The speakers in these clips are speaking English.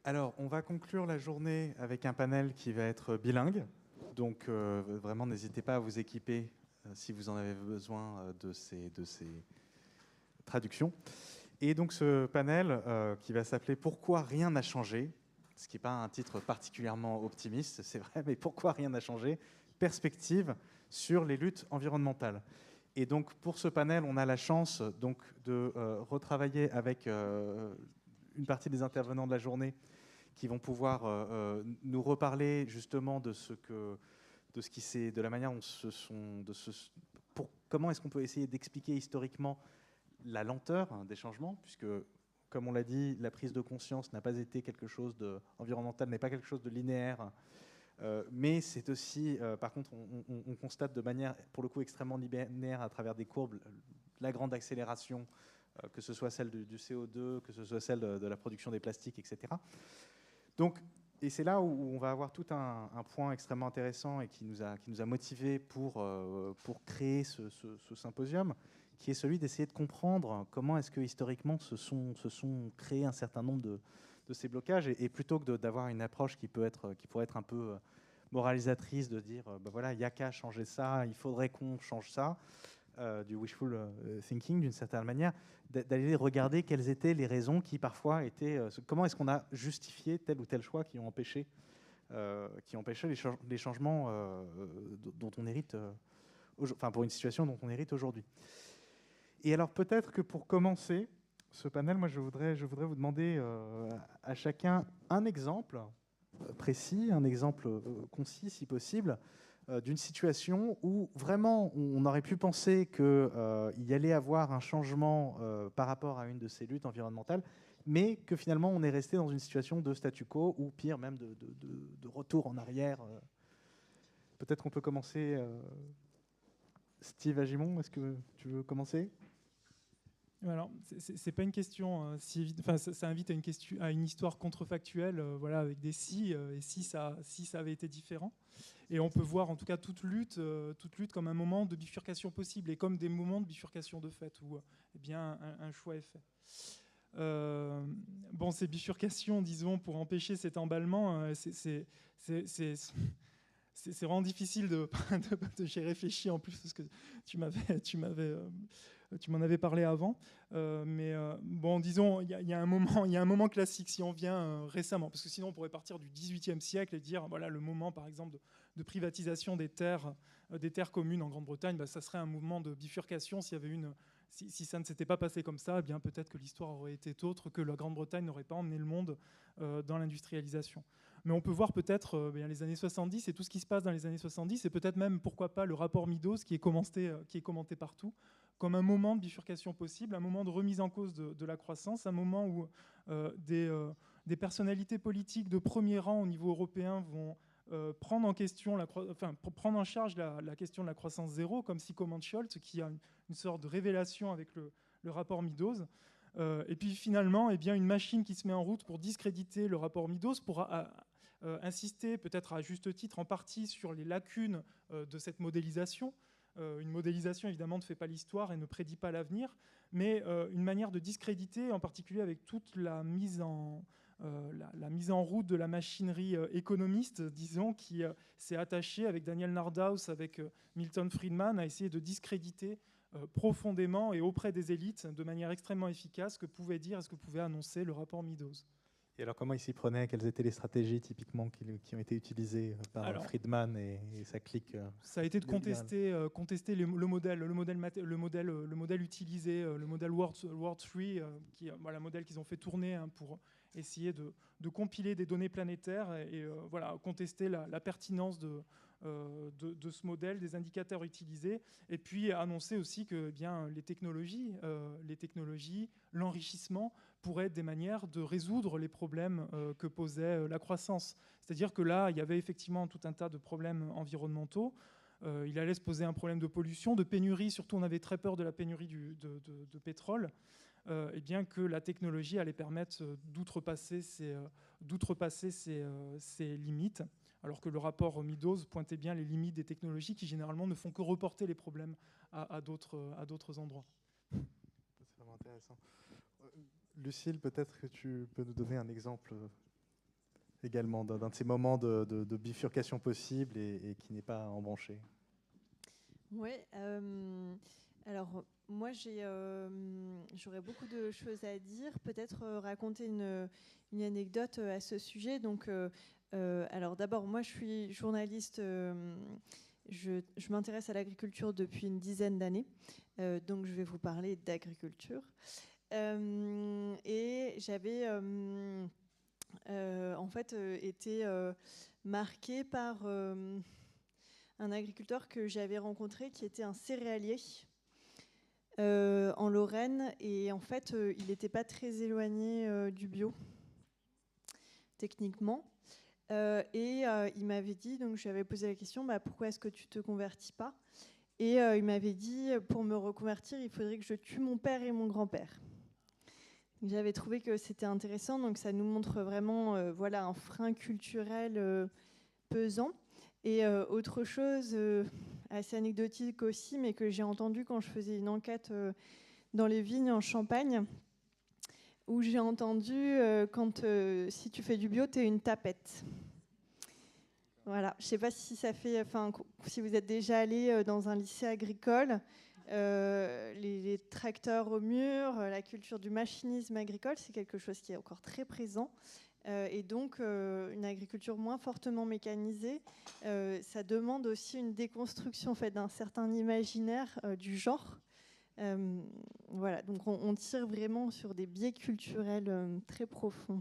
Alors, on va conclure la journée avec un panel qui va être bilingue. Donc, vraiment, n'hésitez pas à vous équiper si vous en avez besoin de ces traductions. Et donc, ce panel qui va s'appeler « Pourquoi rien n'a changé ?» ce qui n'est pas un titre particulièrement optimiste, c'est vrai, mais pourquoi rien n'a changé? Perspective sur les luttes environnementales. Et donc, pour ce panel, on a la chance donc, de retravailler avec une partie des intervenants de la journée qui vont pouvoir nous reparler justement de de la manière dont comment est-ce qu'on peut essayer d'expliquer historiquement la lenteur des changements, puisque, comme on l'a dit, la prise de conscience n'a pas été quelque chose environnemental, n'est pas quelque chose de linéaire, mais c'est aussi, par contre, on constate de manière, pour le coup, extrêmement linéaire à travers des courbes, la grande accélération, que ce soit celle du CO2, que ce soit celle de la production des plastiques, etc. Donc, et c'est là où on va avoir tout un point extrêmement intéressant et qui nous a motivés pour créer ce symposium, qui est celui d'essayer de comprendre comment est-ce que historiquement se sont créés un certain nombre de ces blocages, et plutôt que d'avoir une approche qui pourrait être un peu moralisatrice, de dire ben voilà, il n'y a qu'à changer ça, il faudrait qu'on change ça, du wishful thinking d'une certaine manière, d'aller regarder quelles étaient les raisons qui parfois étaient... comment est-ce qu'on a justifié tel ou tel choix qui ont empêché les changements dont on hérite, enfin pour une situation dont on hérite aujourd'hui. Et alors peut-être que pour commencer ce panel, moi je voudrais vous demander à chacun un exemple précis, un exemple concis si possible, d'une situation où vraiment on aurait pu penser qu'il y allait avoir un changement par rapport à une de ces luttes environnementales, mais que finalement on est resté dans une situation de statu quo, ou pire même de retour en arrière. Peut-être qu'on peut commencer. Steve Hagimont, est-ce que tu veux commencer ? Alors, c'est pas une question si évidente. Enfin, ça invite à une histoire contrefactuelle, voilà, avec des si et si ça avait été différent. Et on peut voir en tout cas toute lutte comme un moment de bifurcation possible et comme des moments de bifurcation de fait où eh bien un choix est fait. Bon, ces bifurcations, disons, pour empêcher cet emballement, c'est vraiment difficile j'y réfléchi en plus parce que tu m'en avais parlé avant, mais bon, disons, il y a un moment classique si on vient récemment, parce que sinon on pourrait partir du XVIIIe siècle et dire voilà le moment par exemple de privatisation des terres communes en Grande-Bretagne, bah, ça serait un mouvement de bifurcation. S'il y avait si ça ne s'était pas passé comme ça, eh bien peut-être que l'histoire aurait été autre, que la Grande-Bretagne n'aurait pas emmené le monde dans l'industrialisation. Mais on peut voir peut-être les années 70 et tout ce qui se passe dans les années 70, et peut-être même, pourquoi pas, le rapport Meadows qui est commenté partout, comme un moment de bifurcation possible, un moment de remise en cause de la croissance, un moment où des personnalités politiques de premier rang au niveau européen vont prendre en charge la question de la croissance zéro, comme Sigmund Scholz, qui a une sorte de révélation avec le rapport Meadows. Et puis finalement, eh bien, une machine qui se met en route pour discréditer le rapport Meadows, pour insister, peut-être à juste titre, en partie sur les lacunes de cette modélisation. Une modélisation, évidemment, ne fait pas l'histoire et ne prédit pas l'avenir, mais une manière de discréditer, en particulier avec toute la mise en route de la machinerie économiste, disons, qui s'est attachée avec Daniel Nordhaus, avec Milton Friedman, à essayer de discréditer profondément et auprès des élites, de manière extrêmement efficace, ce que pouvait dire et ce que pouvait annoncer le rapport Meadows. Et alors, comment il s'y prenait? Quelles étaient les stratégies typiquement qui ont été utilisées par Friedman et sa clique? Ça a été de contester le modèle utilisé, le modèle World 3, qui est le modèle qu'ils ont fait tourner pour essayer de compiler des données planétaires et voilà, contester la pertinence de ce modèle, des indicateurs utilisés, et puis annoncer aussi que les technologies, l'enrichissement pourraient être des manières de résoudre les problèmes que posait la croissance. C'est-à-dire que là, il y avait effectivement tout un tas de problèmes environnementaux. Il allait se poser un problème de pollution, de pénurie, surtout on avait très peur de la pénurie de pétrole, et bien que la technologie allait permettre d'outrepasser ces limites, alors que le rapport Meadows pointait bien les limites des technologies qui généralement ne font que reporter les problèmes à d'autres endroits. C'est vraiment intéressant. Lucile, peut-être que tu peux nous donner un exemple également, d'un de ces moments de bifurcation possible et qui n'est pas embranché. Oui, alors moi j'aurais beaucoup de choses à dire, peut-être raconter une anecdote à ce sujet. Donc, alors d'abord, moi je suis journaliste, je m'intéresse à l'agriculture depuis une dizaine d'années, donc je vais vous parler d'agriculture. Et j'avais en fait été marquée par un agriculteur que j'avais rencontré qui était un céréalier en Lorraine, et en fait il n'était pas très éloigné du bio techniquement, et il m'avait dit, donc je lui avais posé la question, pourquoi est-ce que tu te convertis pas, et il m'avait dit, pour me reconvertir il faudrait que je tue mon père et mon grand-père. J'avais trouvé que c'était intéressant, donc ça nous montre vraiment voilà, un frein culturel pesant. Et autre chose assez anecdotique aussi, mais que j'ai entendu quand je faisais une enquête dans les vignes en Champagne, où j'ai entendu si tu fais du bio, tu es une tapette. Voilà, je ne sais pas si ça fait, si vous êtes déjà allé dans un lycée agricole, les tracteurs au mur, la culture du machinisme agricole, c'est quelque chose qui est encore très présent. Et donc, une agriculture moins fortement mécanisée, ça demande aussi une déconstruction en fait, d'un certain imaginaire du genre. Voilà, donc on tire vraiment sur des biais culturels très profonds.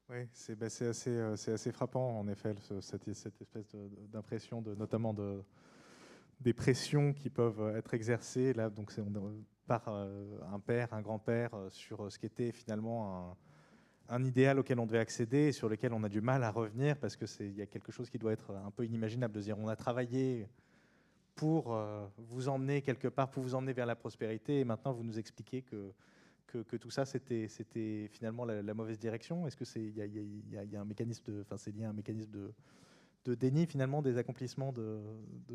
Oui, c'est assez frappant, en effet, cette espèce d'impression, notamment des pressions qui peuvent être exercées là, donc par un père, un grand-père, sur ce qui était finalement un idéal auquel on devait accéder et sur lequel on a du mal à revenir, parce qu'il y a quelque chose qui doit être un peu inimaginable, de dire on a travaillé pour vous emmener quelque part, pour vous emmener vers la prospérité, et maintenant vous nous expliquez que tout ça c'était finalement la mauvaise direction. Est-ce que y a un mécanisme c'est lié à un mécanisme de déni finalement des accomplissements de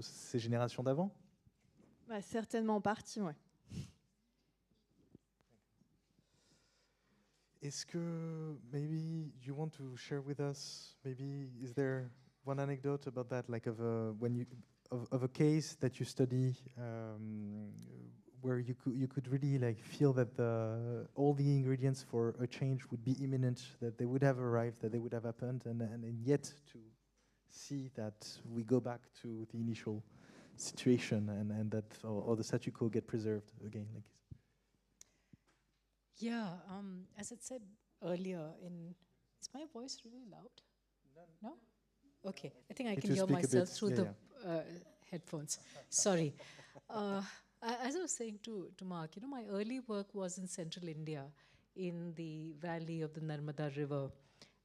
ces générations d'avant? Certainement en partie, oui. Est-ce que maybe you want to share with us, maybe is there one anecdote about that, like of a case that you study where you could really like feel that all the ingredients for a change would be imminent, that they would have arrived, that they would have happened, and yet to see that we go back to the initial situation and that or the statu quo get preserved again, like. Yeah, as I said earlier, is my voice really loud? No? Okay, I think I can hear myself through the headphones. Sorry. As I was saying to Mark, my early work was in central India, in the valley of the Narmada River.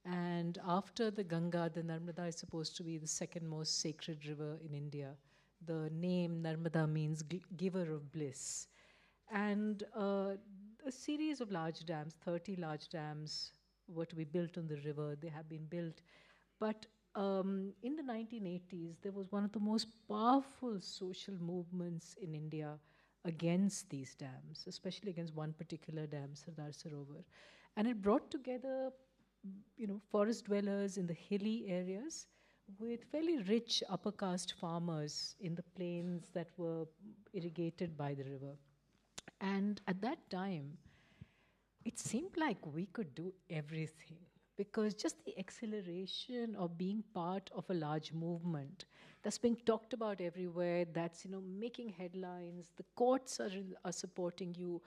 And after the Ganga, the Narmada is supposed to be the second most sacred river in India. The name Narmada means giver of bliss. And a series of large dams, 30 large dams, were to be built on the river. They have been built. But in the 1980s, there was one of the most powerful social movements in India against these dams, especially against one particular dam, Sardar Sarovar. And it brought together, forest dwellers in the hilly areas with fairly rich upper caste farmers in the plains that were irrigated by the river. And at that time, it seemed like we could do everything, because just the exhilaration of being part of a large movement that's being talked about everywhere, that's making headlines, the courts are supporting you.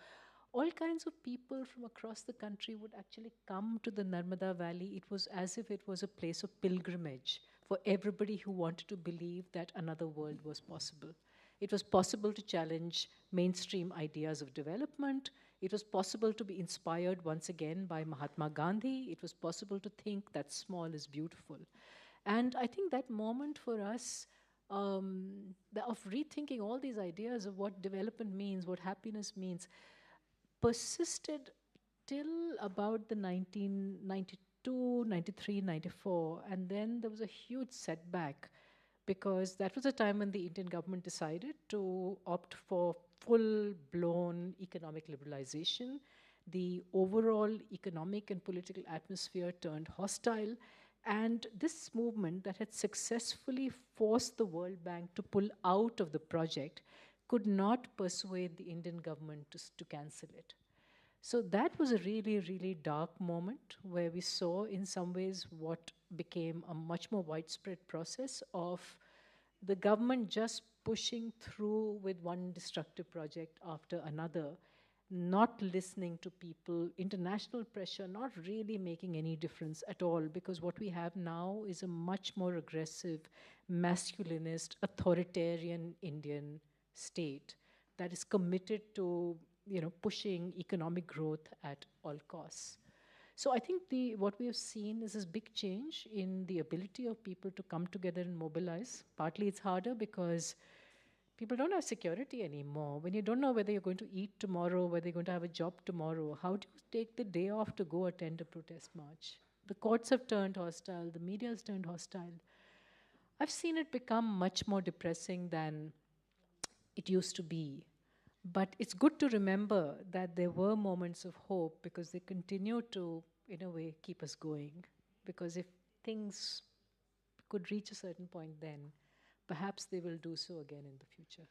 All kinds of people from across the country would actually come to the Narmada Valley. It was as if it was a place of pilgrimage for everybody who wanted to believe that another world was possible. It was possible to challenge mainstream ideas of development. It was possible to be inspired once again by Mahatma Gandhi. It was possible to think that small is beautiful. And I think that moment for us of rethinking all these ideas of what development means, what happiness means, persisted till about the 1992, 93, 94. And then there was a huge setback, because that was a time when the Indian government decided to opt for full-blown economic liberalization. the overall economic and political atmosphere turned hostile. And this movement that had successfully forced the World Bank to pull out of the project could not persuade the Indian government to cancel it. So that was a really, really dark moment where we saw in some ways what became a much more widespread process of the government just pushing through with one destructive project after another, not listening to people, international pressure not really making any difference at all, because what we have now is a much more aggressive, masculinist, authoritarian Indian state that is committed to, pushing economic growth at all costs. So I think what we have seen is this big change in the ability of people to come together and mobilize. Partly it's harder because people don't have security anymore. When you don't know whether you're going to eat tomorrow, whether you're going to have a job tomorrow, how do you take the day off to go attend a protest march? The courts have turned hostile, the media has turned hostile. I've seen it become much more depressing than it used to be. But it's good to remember that there were moments of hope because they continue to, in a way, keep us going. Because if things could reach a certain point then, perhaps they will do so again in the future.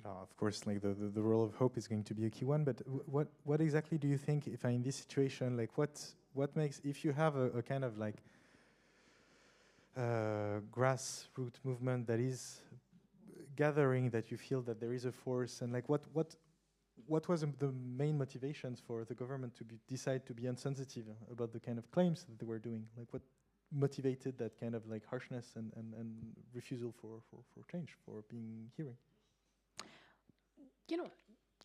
Of course, like the role of hope is going to be a key one, but what exactly do you think, if in this situation, like what makes, if you have a kind of like grassroots movement that is gathering, that you feel that there is a force, and like what was the main motivations for the government to decide to be insensitive about the kind of claims that they were doing? Like what motivated that kind of like harshness and refusal for change, for being hearing?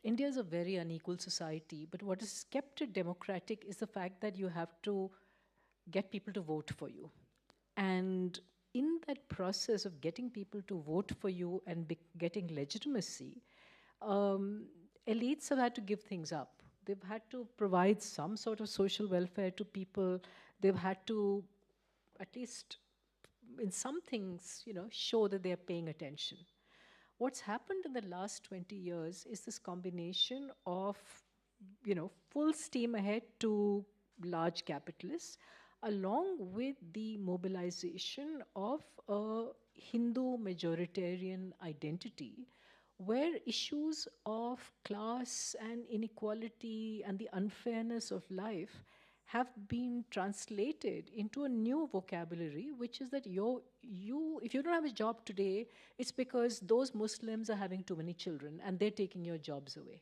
India is a very unequal society, but what has kept it democratic is the fact that you have to get people to vote for you. And in that process of getting people to vote for you and getting legitimacy, elites have had to give things up. They've had to provide some sort of social welfare to people. They've had to, at least in some things, show that they're paying attention. What's happened in the last 20 years is this combination of, full steam ahead to large capitalists, along with the mobilization of a Hindu majoritarian identity, where issues of class and inequality and the unfairness of life have been translated into a new vocabulary, which is that if you don't have a job today, it's because those Muslims are having too many children and they're taking your jobs away.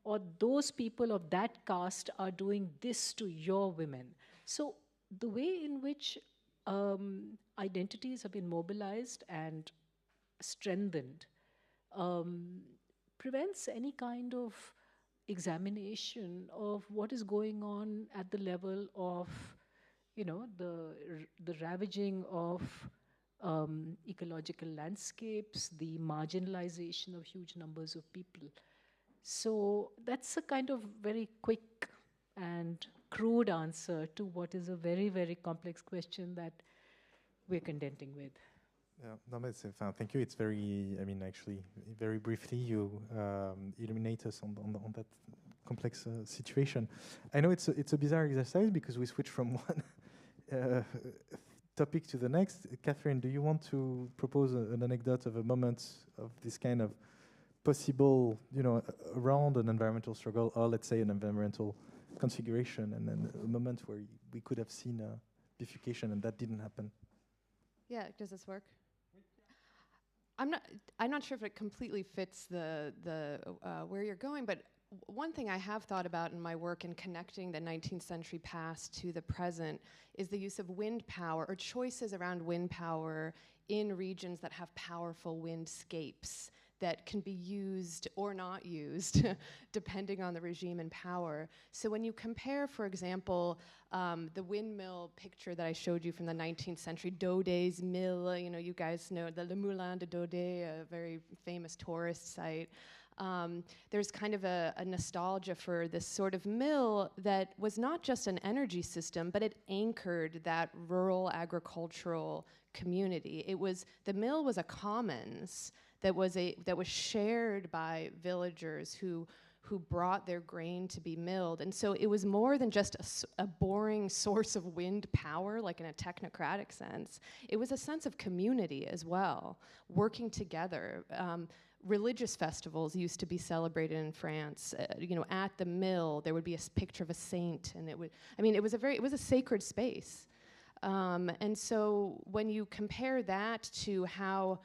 Or those people of that caste are doing this to your women. So the way in which identities have been mobilized and strengthened prevents any kind of examination of what is going on at the level of, the ravaging of ecological landscapes, the marginalization of huge numbers of people. So that's a kind of very quick and crude answer to what is a very, very complex question that we're contending with. Thank you. It's very, actually, very briefly, you illuminate us on that complex situation. I know it's a bizarre exercise because we switch from one topic to the next. Catherine, do you want to propose an anecdote of a moment of this kind of possible, around an environmental struggle, or let's say an environmental configuration, and then a moment where we could have seen a bifurcation and that didn't happen? Yeah, does this work? I'm not sure if it completely fits the where you're going, but one thing I have thought about in my work in connecting the 19th century past to the present is the use of wind power, or choices around wind power in regions that have powerful windscapes that can be used or not used depending on the regime in power. So when you compare, for example, the windmill picture that I showed you from the 19th century, Daude's mill, you guys know the Le Moulin de Daudet, a very famous tourist site. There's kind of a nostalgia for this sort of mill that was not just an energy system, but it anchored that rural agricultural community. The mill was a commons that was shared by villagers who who brought their grain to be milled. And so it was more than just a boring source of wind power, like in a technocratic sense. It was a sense of community as well, working together. Religious festivals used to be celebrated in France. At the mill, there would be a picture of a saint, and it was a sacred space. And so when you compare that to how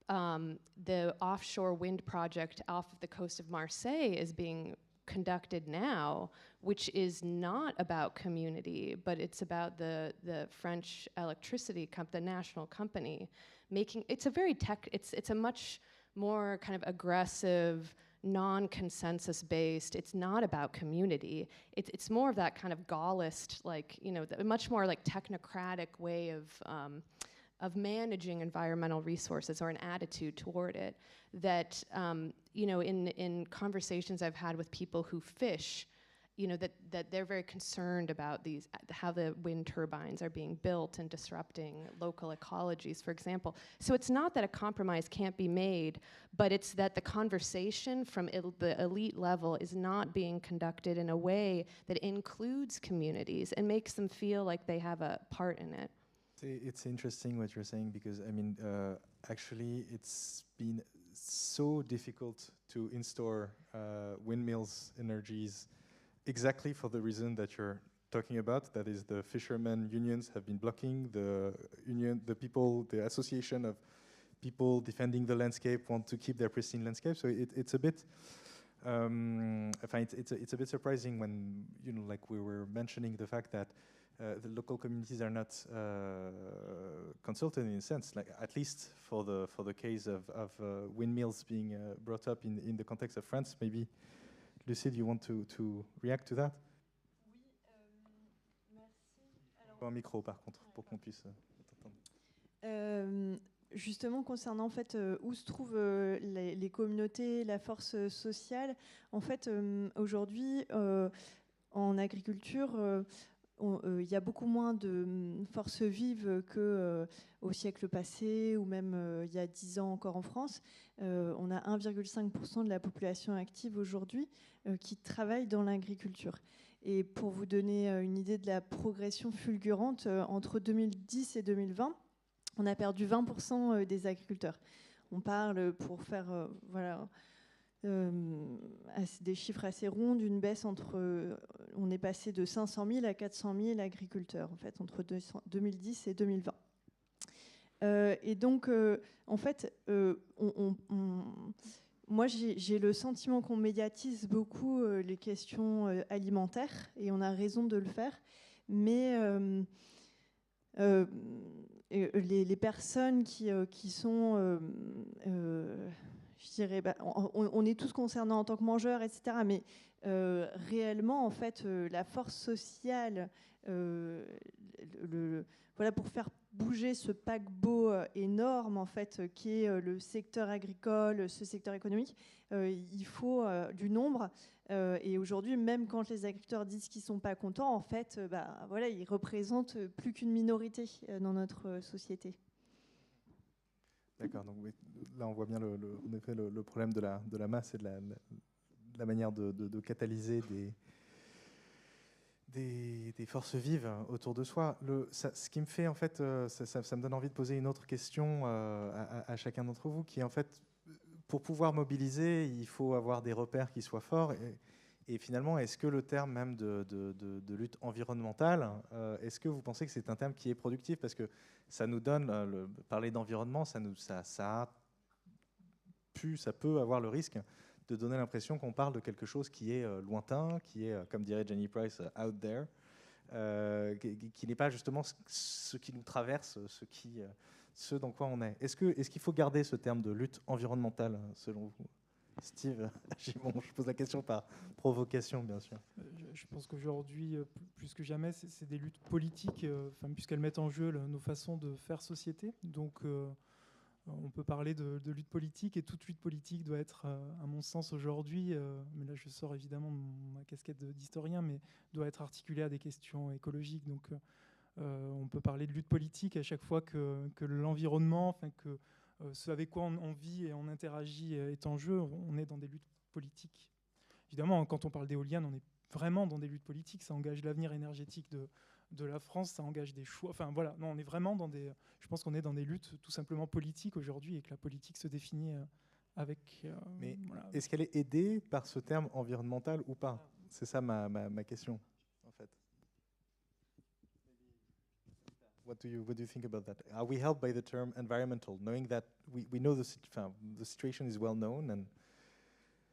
the offshore wind project off of the coast of Marseille is being conducted now, which is not about community, but it's about the French electricity the national company it's a much more kind of aggressive, non-consensus based. It's not about community. It's more of that kind of Gaullist, much more like technocratic way of managing environmental resources, or an attitude toward it that, in conversations I've had with people who fish, that they're very concerned about how the wind turbines are being built and disrupting local ecologies, for example. So it's not that a compromise can't be made, but it's that the conversation from the elite level is not being conducted in a way that includes communities and makes them feel like they have a part in it. It's interesting what you're saying, because actually it's been so difficult to install windmills energies exactly for the reason that you're talking about. That is, the fishermen unions have been blocking the association of people defending the landscape want to keep their pristine landscape. So it's a bit it's a bit surprising when like we were mentioning the fact that the local communities are not consulted in a sense, like at least for the case of windmills being brought up in the context of France. Maybe Lucile, you want to react to that? Oui, merci. Un micro par contre pour qu'on puisse t'entendre. Justement, concernant en fait où se trouvent les communautés, la force sociale, en fait aujourd'hui en agriculture, il y a beaucoup moins de forces vives qu'au siècle passé ou même il y a 10 ans encore en France. On a 1,5% de la population active aujourd'hui qui travaille dans l'agriculture. Et pour vous donner une idée de la progression fulgurante, entre 2010 et 2020, on a perdu 20% des agriculteurs. On parle, pour faire des chiffres assez ronds, d'une baisse on est passé de 500 000 à 400 000 agriculteurs en fait, entre 2010 et 2020. Et donc, en fait, moi, j'ai le sentiment qu'on médiatise beaucoup les questions alimentaires, et on a raison de le faire, mais les personnes qui sont... je dirais, on est tous concernés en tant que mangeurs, etc. Mais réellement, en fait, la force sociale, pour faire bouger ce paquebot énorme, en fait, qui est le secteur agricole, ce secteur économique, il faut du nombre. Et aujourd'hui, même quand les agriculteurs disent qu'ils ne sont pas contents, en fait, ils représentent plus qu'une minorité dans notre société. D'accord, donc oui, là on voit bien en effet le problème de la masse et de la manière de catalyser des forces vives autour de soi. Ce qui me fait en fait, ça me donne envie de poser une autre question à chacun d'entre vous, qui est en fait, pour pouvoir mobiliser, il faut avoir des repères qui soient forts. Et finalement, est-ce que le terme même de lutte environnementale, est-ce que vous pensez que c'est un terme qui est productif? Parce que ça nous donne, parler d'environnement, ça peut avoir le risque de donner l'impression qu'on parle de quelque chose qui est lointain, qui est, comme dirait Jenny Price, out there, qui n'est pas justement ce qui nous traverse, ce dans quoi on est. Est-ce qu'il faut garder ce terme de lutte environnementale, selon vous? Steve, Hagimont, je pose la question par provocation, bien sûr. Je pense qu'aujourd'hui, plus que jamais, c'est des luttes politiques, puisqu'elles mettent en jeu nos façons de faire société. Donc, on peut parler de lutte politique, et toute lutte politique doit être, à mon sens aujourd'hui, mais là je sors évidemment de ma casquette d'historien, mais doit être articulée à des questions écologiques. Donc, on peut parler de lutte politique à chaque fois que l'environnement, que ce avec quoi on vit et on interagit est en jeu. On est dans des luttes politiques. évidemment, quand on parle d'éoliennes, on est vraiment dans des luttes politiques. Ça engage l'avenir énergétique de la France, ça engage des choix. Enfin voilà, non, on est vraiment dans des. Je pense qu'on est dans des luttes tout simplement politiques aujourd'hui et que la politique se définit avec. Mais voilà. est-ce qu'elle est aidée par ce terme environnemental ou pas? C'est ça ma question, en fait. What do you think about that? Are we helped by the term environmental, knowing that we know the situation is well known, and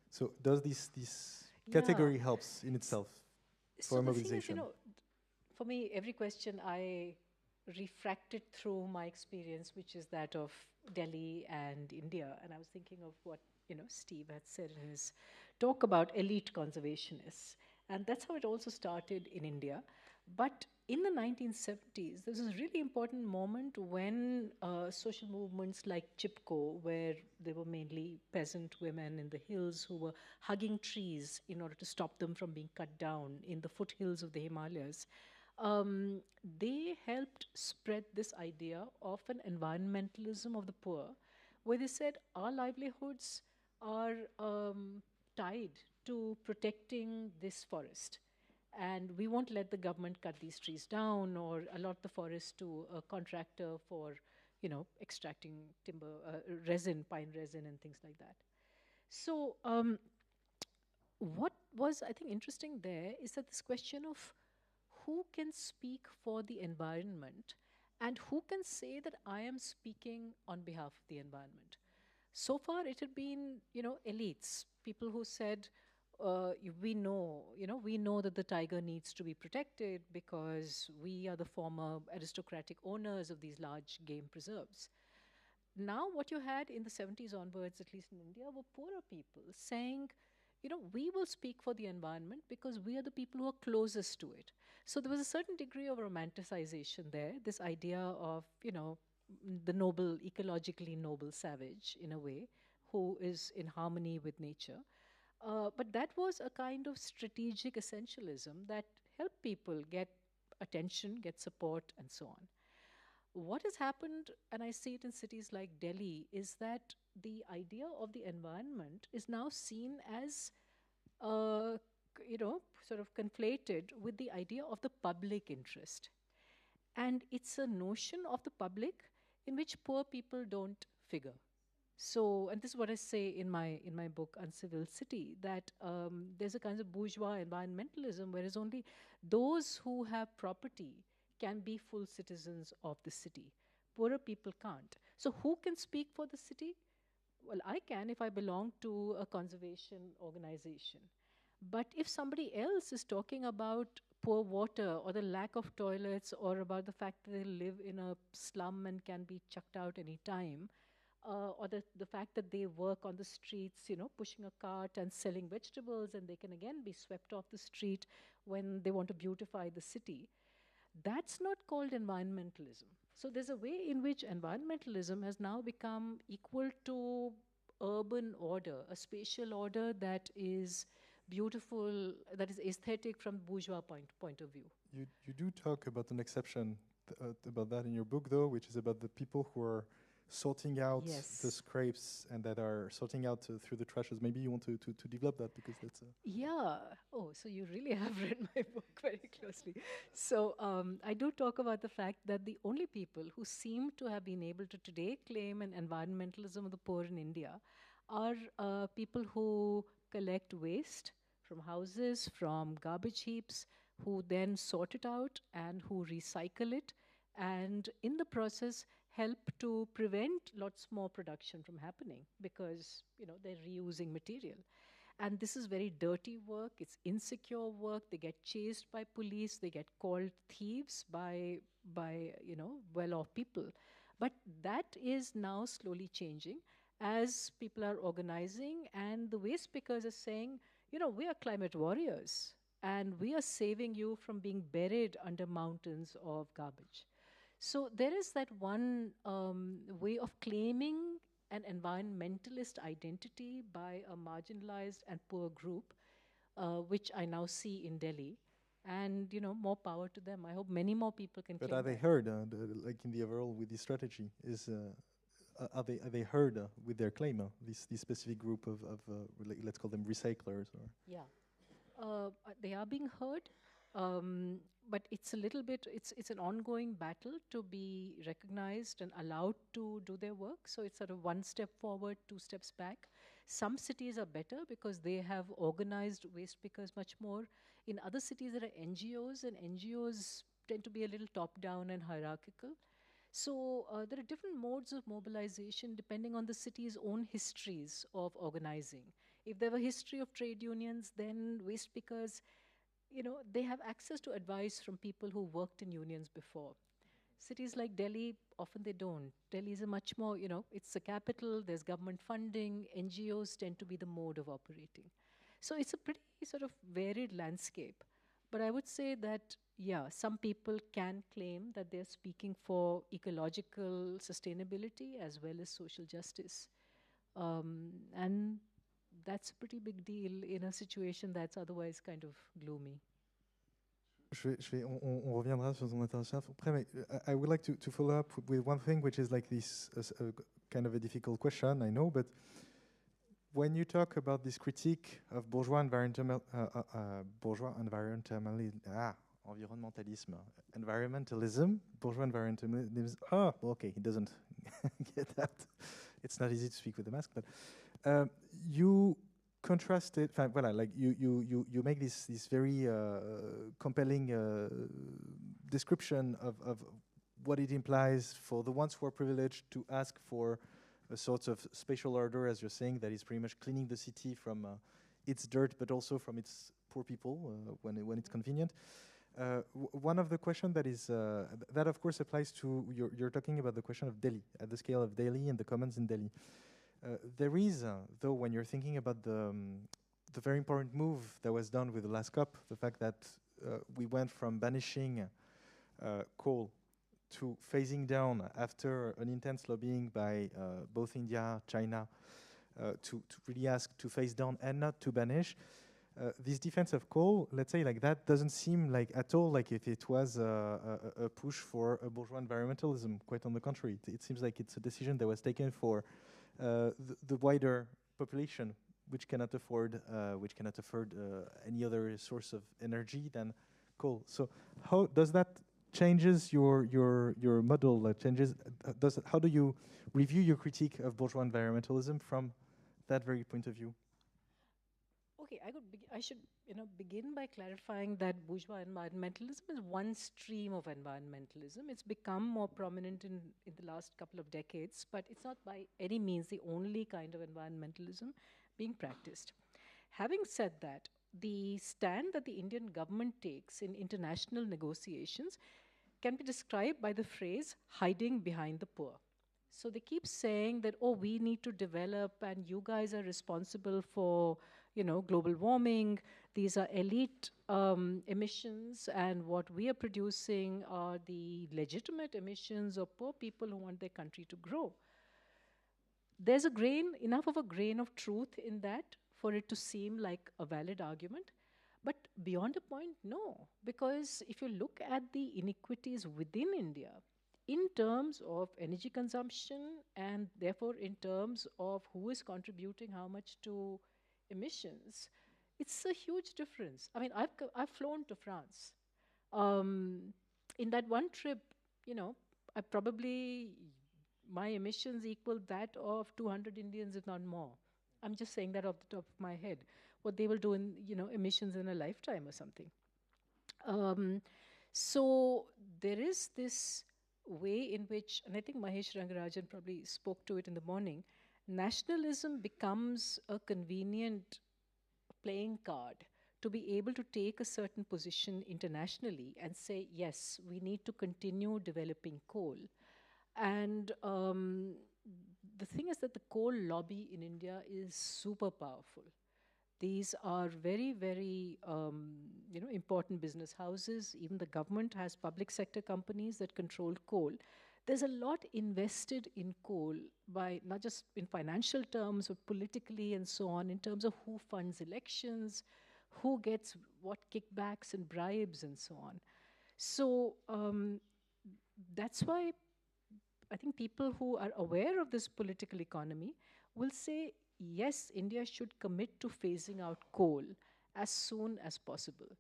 so does this category helps in itself for so mobilization? The thing is, for me, every question I refracted through my experience, which is that of Delhi and India, and I was thinking of what Steve had said in his talk about elite conservationists, and that's how it also started in India. But in the 1970s, there was a really important moment when social movements like Chipko, where there were mainly peasant women in the hills who were hugging trees in order to stop them from being cut down in the foothills of the Himalayas, they helped spread this idea of an environmentalism of the poor, where they said our livelihoods are tied to protecting this forest. And we won't let the government cut these trees down or allot the forest to a contractor for, extracting timber, resin, pine resin, and things like that. So what was, I think, interesting there is that this question of who can speak for the environment and who can say that I am speaking on behalf of the environment. So far, it had been, elites, people who said, we know that the tiger needs to be protected because we are the former aristocratic owners of these large game preserves. Now, what you had in the 70s onwards, at least in India, were poorer people saying, we will speak for the environment because we are the people who are closest to it. So there was a certain degree of romanticization there, this idea of, the noble, ecologically noble savage, in a way, who is in harmony with nature. But that was a kind of strategic essentialism that helped people get attention, get support, and so on. What has happened, and I see it in cities like Delhi, is that the idea of the environment is now seen as, sort of conflated with the idea of the public interest. And it's a notion of the public in which poor people don't figure. So, and this is what I say in my book, Uncivil City, that there's a kind of bourgeois environmentalism, whereas only those who have property can be full citizens of the city. Poorer people can't. So who can speak for the city? Well, I can if I belong to a conservation organization. But if somebody else is talking about poor water or the lack of toilets or about the fact that they live in a slum and can be chucked out any time, or the fact that they work on the streets, pushing a cart and selling vegetables, and they can again be swept off the street when they want to beautify the city, that's not called environmentalism. So there's a way in which environmentalism has now become equal to urban order, a spatial order that is beautiful, that is aesthetic from bourgeois point of view. You do talk about an exception about that in your book, though, which is about the people who are sorting out the scrapes and that are sorting out through the trashes. Maybe you want to develop that because that's yeah. Oh, so you really have read my book very closely. So I do talk about the fact that the only people who seem to have been able to today claim an environmentalism of the poor in India are people who collect waste from houses, from garbage heaps, who then sort it out and who recycle it, and in the process help to prevent lots more production from happening because they're reusing material. And this is very dirty work, it's insecure work, they get chased by police, they get called thieves by well-off people. But that is now slowly changing as people are organizing and the waste pickers are saying, we are climate warriors and we are saving you from being buried under mountains of garbage. So there is that one way of claiming an environmentalist identity by a marginalized and poor group, which I now see in Delhi. And, more power to them. I hope many more people can claim But are they that. heard, like in the overall with this strategy? are they heard with their claim? This specific group of let's call them recyclers, or Yeah, they are being heard, but it's a little bit. It's an ongoing battle to be recognized and allowed to do their work. So it's sort of one step forward, two steps back. Some cities are better because they have organized waste pickers much more. In other cities, there are NGOs, and NGOs tend to be a little top-down and hierarchical. So there are different modes of mobilization depending on the city's own histories of organizing. If they have a history of trade unions, then waste pickers, they have access to advice from people who worked in unions before. Cities like Delhi, often they don't. Delhi is a much more, it's the capital, there's government funding, NGOs tend to be the mode of operating. So it's a pretty sort of varied landscape. But I would say that, yeah, some people can claim that they're speaking for ecological sustainability as well as social justice. And that's a pretty big deal in a situation that's otherwise kind of gloomy. On reviendra sur son intervention après, mais I would like to follow up with one thing, which is like this kind of a difficult question, I know, but when you talk about this critique of bourgeois environmentalism, bourgeois environmentalism, okay, he doesn't get that. It's not easy to speak with the mask, but you contrast it, voilà, like you make this very compelling description of what it implies for the ones who are privileged to ask for a sort of spatial order, as you're saying, that is pretty much cleaning the city from its dirt, but also from its poor people when it's convenient. One of the questions that is that of course applies to you're talking about the question of Delhi, at the scale of Delhi and the commons in Delhi. There is, though, when you're thinking about the very important move that was done with the last COP, the fact that we went from banishing coal to phasing down after an intense lobbying by both India, China, to really ask to phase down and not to banish. This defense of coal, let's say, like that doesn't seem like at all like if it was a push for a bourgeois environmentalism. Quite on the contrary, it seems like it's a decision that was taken for the wider population, which cannot afford any other source of energy than coal. So how does that changes your model? Changes how do you review your critique of bourgeois environmentalism from that very point of view? Okay, I should begin by clarifying that bourgeois environmentalism is one stream of environmentalism. It's become more prominent in the last couple of decades, but it's not by any means the only kind of environmentalism being practiced. Having said that, the stand that the Indian government takes in international negotiations can be described by the phrase hiding behind the poor. So they keep saying that, oh, we need to develop and you guys are responsible for, global warming. These are elite emissions, and what we are producing are the legitimate emissions of poor people who want their country to grow. There's enough of a grain of truth in that for it to seem like a valid argument. But beyond a point, no. Because if you look at the inequities within India, in terms of energy consumption and therefore in terms of who is contributing how much to emissions, it's a huge difference. I mean, I've flown to France. In that one trip, my emissions equal that of 200 Indians, if not more. I'm just saying that off the top of my head. What they will do in, emissions in a lifetime or something. So there is this way in which, and I think Mahesh Rangarajan probably spoke to it in the morning, nationalism becomes a convenient playing card to be able to take a certain position internationally and say, yes, we need to continue developing coal. And the thing is that the coal lobby in India is super powerful. These are very, very important business houses. Even the government has public sector companies that control coal. There's a lot invested in coal, by not just in financial terms, but politically and so on, in terms of who funds elections, who gets what kickbacks and bribes and so on. So that's why I think people who are aware of this political economy will say, yes, India should commit to phasing out coal as soon as possible.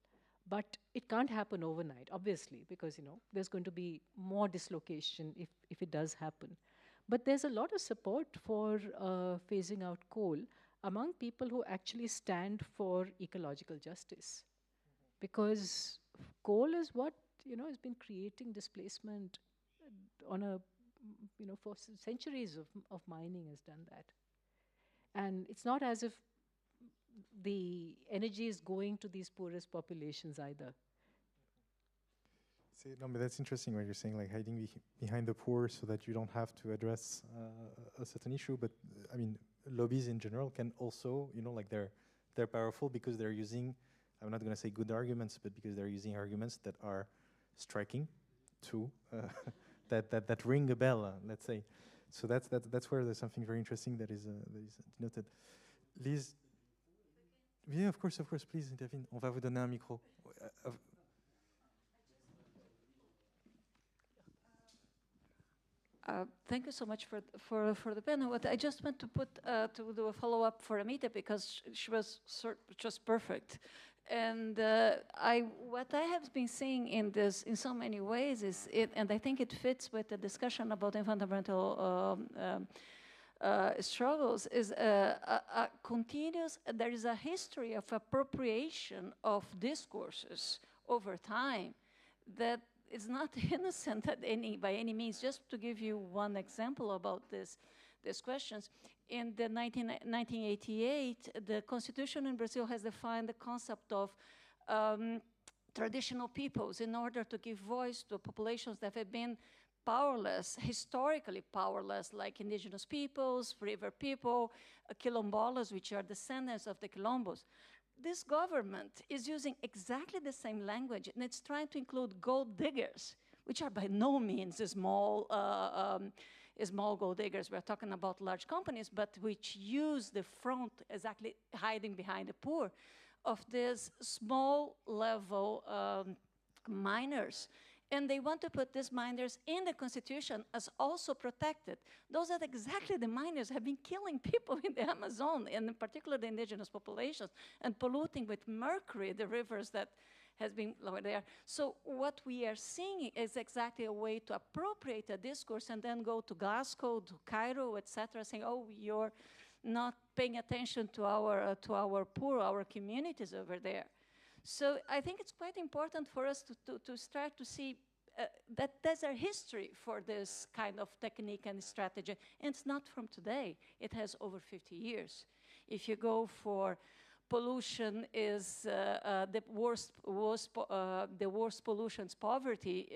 But it can't happen overnight, obviously, because there's going to be more dislocation if it does happen. But there's a lot of support for phasing out coal among people who actually stand for ecological justice. Because coal is what has been creating displacement on a, for centuries of mining has done that. And it's not as if the energy is going to these poorest populations either. No, but that's interesting what you're saying, like hiding behind the poor so that you don't have to address a certain issue. But I mean, lobbies in general can also, like they're powerful because they're using, I'm not going to say good arguments, but because they're using arguments that are striking to that ring a bell, let's say. So that's where there's something very interesting that is noted. Lise, yeah, of course, please intervene. On va vous donner un micro. Thank you so much for the panel. What I just want to put to do a follow up for Amita because she was just perfect. And what I have been seeing in this, in so many ways, is and I think it fits with the discussion about environmental struggles, is a continuous. There is a history of appropriation of discourses over time that is not innocent by any means. Just to give you one example about these questions. In the 1988, the Constitution in Brazil has defined the concept of traditional peoples in order to give voice to populations that have been powerless, historically powerless, like indigenous peoples, river people, quilombolas, which are descendants of the quilombos. This government is using exactly the same language, and it's trying to include gold diggers, which are by no means small gold diggers. We're talking about large companies, but which use the front, exactly hiding behind the poor, of these small level miners. And they want to put these miners in the Constitution as also protected. Those are exactly the miners have been killing people in the Amazon, and in particular the indigenous populations, and polluting with mercury the rivers that has been over there. So what we are seeing is exactly a way to appropriate a discourse and then go to Glasgow, to Cairo, etc., saying, oh, you're not paying attention to our poor, our communities over there. So I think it's quite important for us to start to see that there's a history for this kind of technique and strategy. And it's not from today. It has over 50 years. If you go for pollution is the worst pollution's poverty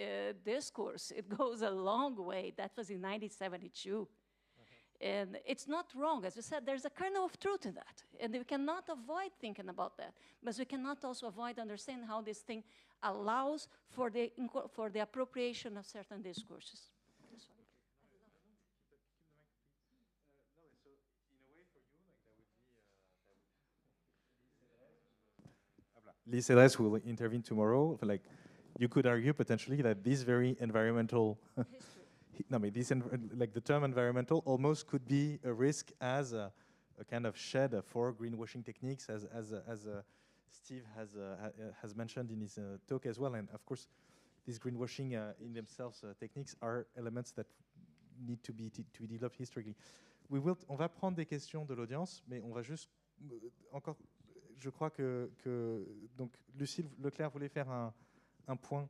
discourse, it goes a long way. That was in 1972. And it's not wrong. As you said, there's a kernel of truth in that. And we cannot avoid thinking about that. But we cannot also avoid understanding how this thing allows for the appropriation of certain discourses. Lise Arles will intervene tomorrow. Like, you could argue potentially that this very environmental no, but this like the term environmental almost could be a risk as a kind of shed for greenwashing techniques, as Steve has mentioned in his talk as well. And of course, these greenwashing in themselves techniques are elements that need to be developed historically. On va prendre des questions de l'audience, mais on va juste encore. Je crois que donc Lucile, Leclair voulait faire un point.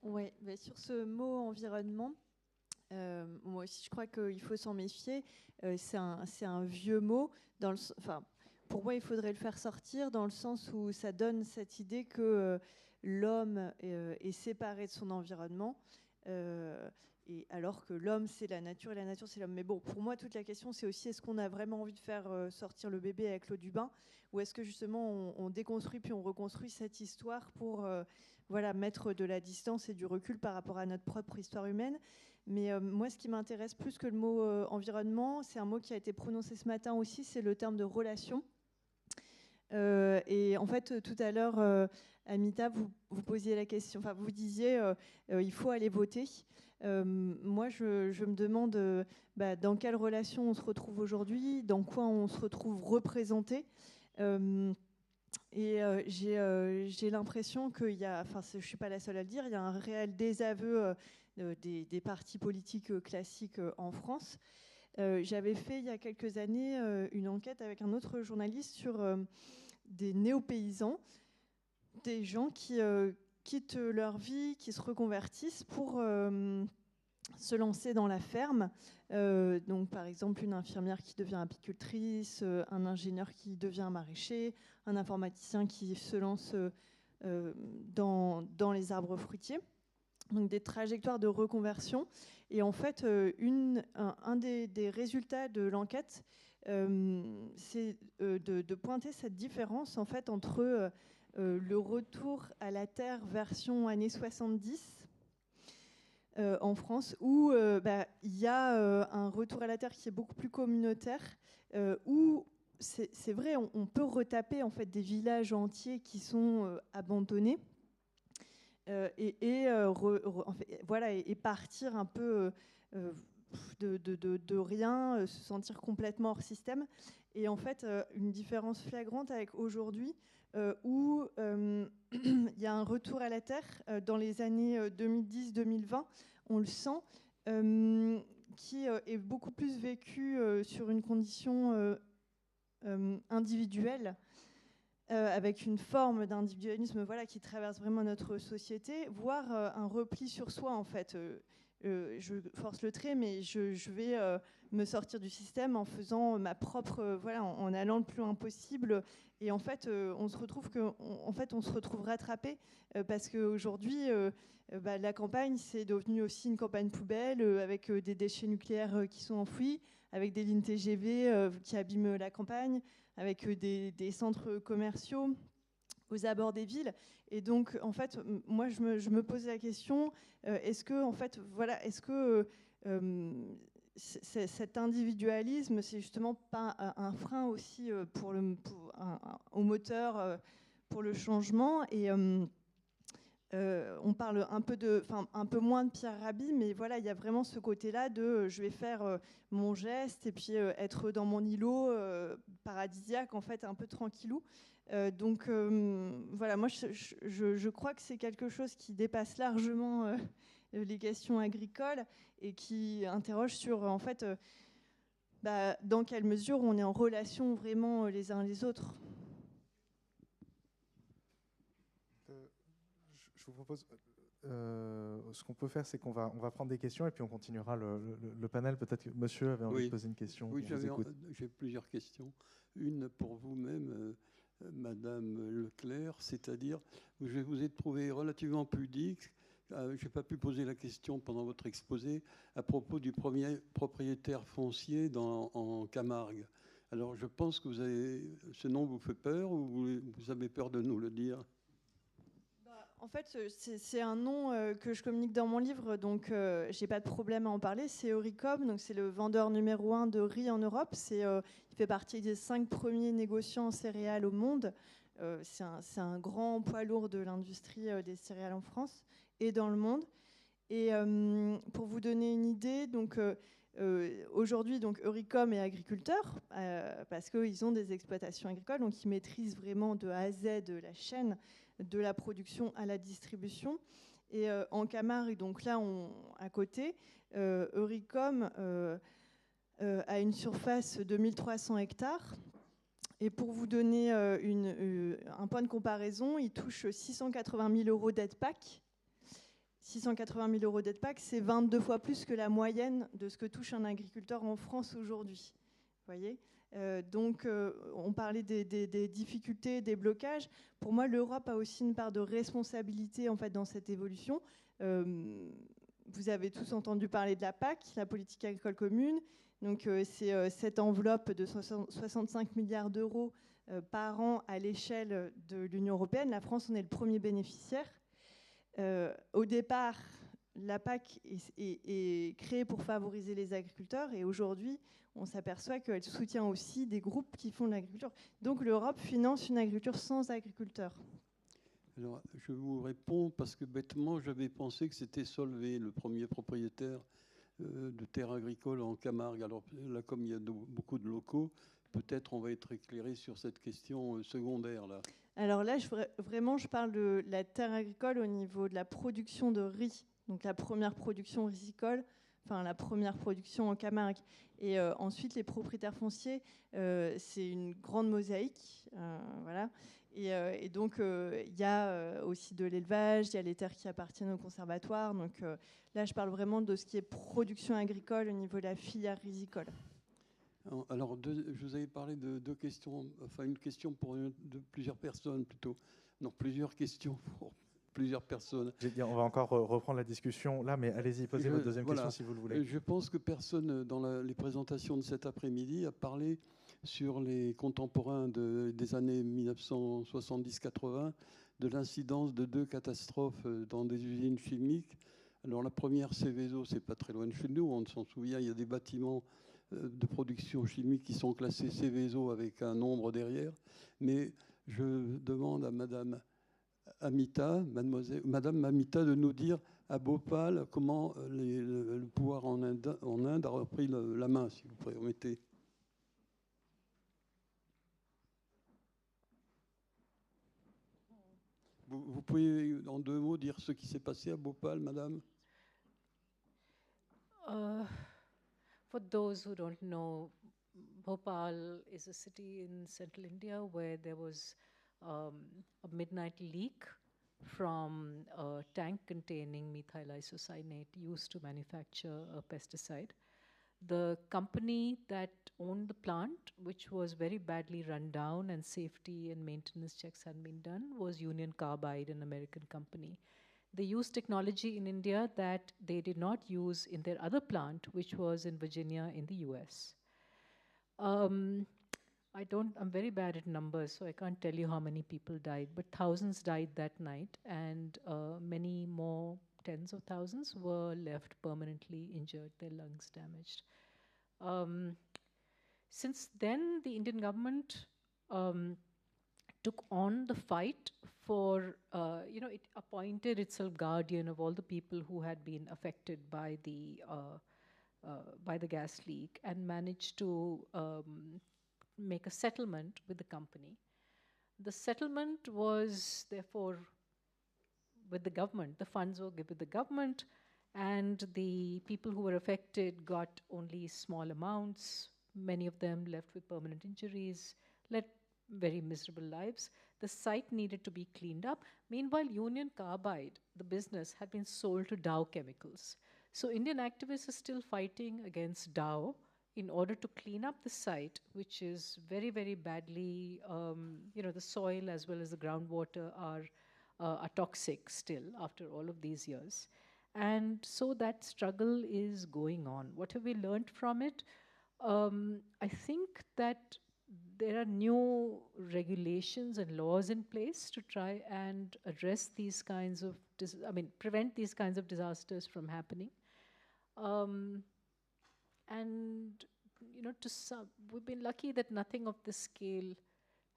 Oui, sur ce mot environnement. Moi aussi, je crois qu'il faut s'en méfier. C'est un vieux mot. Pour moi, il faudrait le faire sortir dans le sens où ça donne cette idée que l'homme est séparé de son environnement, et alors que l'homme, c'est la nature et la nature, c'est l'homme. Mais bon, pour moi, toute la question, c'est aussi est-ce qu'on a vraiment envie de faire sortir le bébé avec l'eau du bain, ou est-ce que justement on déconstruit puis on reconstruit cette histoire pour mettre de la distance et du recul par rapport à notre propre histoire humaine. Mais moi, ce qui m'intéresse plus que le mot environnement, c'est un mot qui a été prononcé ce matin aussi, c'est le terme de relation. Et en fait, tout à l'heure, Amita, vous posiez la question, enfin vous disiez il faut aller voter. Moi, je me demande dans quelle relation on se retrouve aujourd'hui, dans quoi on se retrouve représenté. J'ai l'impression qu'il y a, enfin je ne suis pas la seule à le dire, il y a un réel désaveu des partis politiques classiques en France. J'avais fait il y a quelques années une enquête avec un autre journaliste sur des néo-paysans, des gens qui quittent leur vie, qui se reconvertissent pour se lancer dans la ferme. Donc, par exemple, une infirmière qui devient apicultrice, un ingénieur qui devient maraîcher, un informaticien qui se lance dans les arbres fruitiers. Donc, des trajectoires de reconversion. Et en fait, un des résultats de l'enquête, c'est de pointer cette différence en fait, entre le retour à la terre version années 70 en France, où il y a un retour à la terre qui est beaucoup plus communautaire, où c'est vrai, on peut retaper en fait, des villages entiers qui sont abandonnés et partir un peu de rien, se sentir complètement hors système. Et en fait, une différence flagrante avec aujourd'hui, où il y a un retour à la terre dans les années 2010-2020, on le sent, qui est beaucoup plus vécu sur une condition individuelle, avec une forme d'individualisme qui traverse vraiment notre société, voire un repli sur soi en fait. Je force le trait, mais je vais me sortir du système en faisant ma propre, en allant le plus loin possible. Et en fait, on se retrouve rattrapé parce qu'aujourd'hui, la campagne, c'est devenu aussi une campagne poubelle avec des déchets nucléaires qui sont enfouis, avec des lignes TGV qui abîment la campagne, avec des centres commerciaux aux abords des villes. Et donc, en fait, moi, je me pose la question, est-ce que cet individualisme, c'est justement pas un frein aussi au moteur pour le changement? Et on parle un peu moins de Pierre Rabhi, mais voilà, il y a vraiment ce côté-là de je vais faire mon geste et puis être dans mon îlot paradisiaque, en fait, un peu tranquillou. Donc voilà, moi je crois que c'est quelque chose qui dépasse largement les questions agricoles et qui interroge sur en fait dans quelle mesure on est en relation vraiment les uns les autres. Je vous propose, ce qu'on peut faire, c'est qu'on va prendre des questions et puis on continuera le panel. Peut-être que monsieur avait envie de poser une question. Oui, j'ai plusieurs questions. Une pour vous-même, Madame Leclair, c'est-à-dire, je vous ai trouvé relativement pudique. Je n'ai pas pu poser la question pendant votre exposé à propos du premier propriétaire foncier en Camargue. Alors, je pense que ce nom vous fait peur ou vous avez peur de nous le dire? En fait, c'est un nom que je communique dans mon livre, donc j'ai pas de problème à en parler. C'est Euricom, donc c'est le vendeur numéro 1 de riz en Europe. Il fait partie des 5 premiers négociants en céréales au monde. C'est un grand poids lourd de l'industrie des céréales en France et dans le monde. Et pour vous donner une idée, donc aujourd'hui, donc Euricom est agriculteur parce qu'ils ont des exploitations agricoles, donc ils maîtrisent vraiment de A à Z la chaîne de la production à la distribution. Et en Camargue, donc là, à côté, Euricom a une surface de 1300 hectares. Et pour vous donner un point de comparaison, il touche 680 000 euros d'aide PAC. 680 000 euros d'aide PAC, c'est 22 fois plus que la moyenne de ce que touche un agriculteur en France aujourd'hui. Vous voyez ? Donc, on parlait des difficultés, des blocages. Pour moi, l'Europe a aussi une part de responsabilité en fait, dans cette évolution. Vous avez tous entendu parler de la PAC, la politique agricole commune. Donc, c'est cette enveloppe de 65 milliards d'euros par an à l'échelle de l'Union européenne. La France en est le premier bénéficiaire. Au départ, la PAC est créée pour favoriser les agriculteurs et aujourd'hui, on s'aperçoit qu'elle soutient aussi des groupes qui font de l'agriculture. Donc l'Europe finance une agriculture sans agriculteurs. Alors, je vous réponds parce que bêtement, j'avais pensé que c'était Solvay, le premier propriétaire de terres agricoles en Camargue. Alors là, comme il y a beaucoup de locaux, peut-être on va être éclairé sur cette question secondaire là. Alors là, je parle de la terre agricole au niveau de la production de riz. Donc la première production risicole, enfin la première production en Camargue. Et ensuite, les propriétaires fonciers, c'est une grande mosaïque. Voilà. Et donc, il y a aussi de l'élevage, il y a les terres qui appartiennent au conservatoire. Donc là, je parle vraiment de ce qui est production agricole au niveau de la filière risicole. Alors, je vous avais parlé de deux questions, enfin une question pour plusieurs personnes plutôt. Non, plusieurs questions pour plusieurs personnes. On va encore reprendre la discussion là, mais allez-y, posez votre deuxième question si vous le voulez. Je pense que personne dans les présentations de cet après-midi a parlé sur les contemporains des années 1970-80 de l'incidence de deux catastrophes dans des usines chimiques. Alors la première, Seveso, c'est pas très loin de chez nous, on s'en souvient, il y a des bâtiments de production chimique qui sont classés Seveso avec un nombre derrière. Mais je demande à Madame Amita, Madame Amita, de nous dire à Bhopal comment le pouvoir en Inde a repris la main, si vous permettez. Vous pouvez en deux mots dire ce qui s'est passé à Bhopal, Madame? For those who don't know, Bhopal is a city in central India where there was a midnight leak from a tank containing methyl isocyanate used to manufacture a pesticide. The company that owned the plant, which was very badly run down and safety and maintenance checks hadn't been done, was Union Carbide, an American company. They used technology in India that they did not use in their other plant, which was in Virginia in the US. I'm very bad at numbers, so I can't tell you how many people died, but thousands died that night, and many more, tens of thousands, were left permanently injured, their lungs damaged. Since then, the Indian government took on the fight for, it appointed itself guardian of all the people who had been affected by the gas leak and managed to make a settlement with the company. The settlement was therefore with the government. The funds were given to the government, and the people who were affected got only small amounts. Many of them left with permanent injuries, led very miserable lives. The site needed to be cleaned up. Meanwhile, Union Carbide, the business, had been sold to Dow Chemicals. So Indian activists are still fighting against Dow in order to clean up the site, which is very, very badly, the soil as well as the groundwater are toxic still after all of these years. And so that struggle is going on. What have we learned from it? I think that there are new regulations and laws in place to try and address these kinds of, prevent these kinds of disasters from happening. We've been lucky that nothing of this scale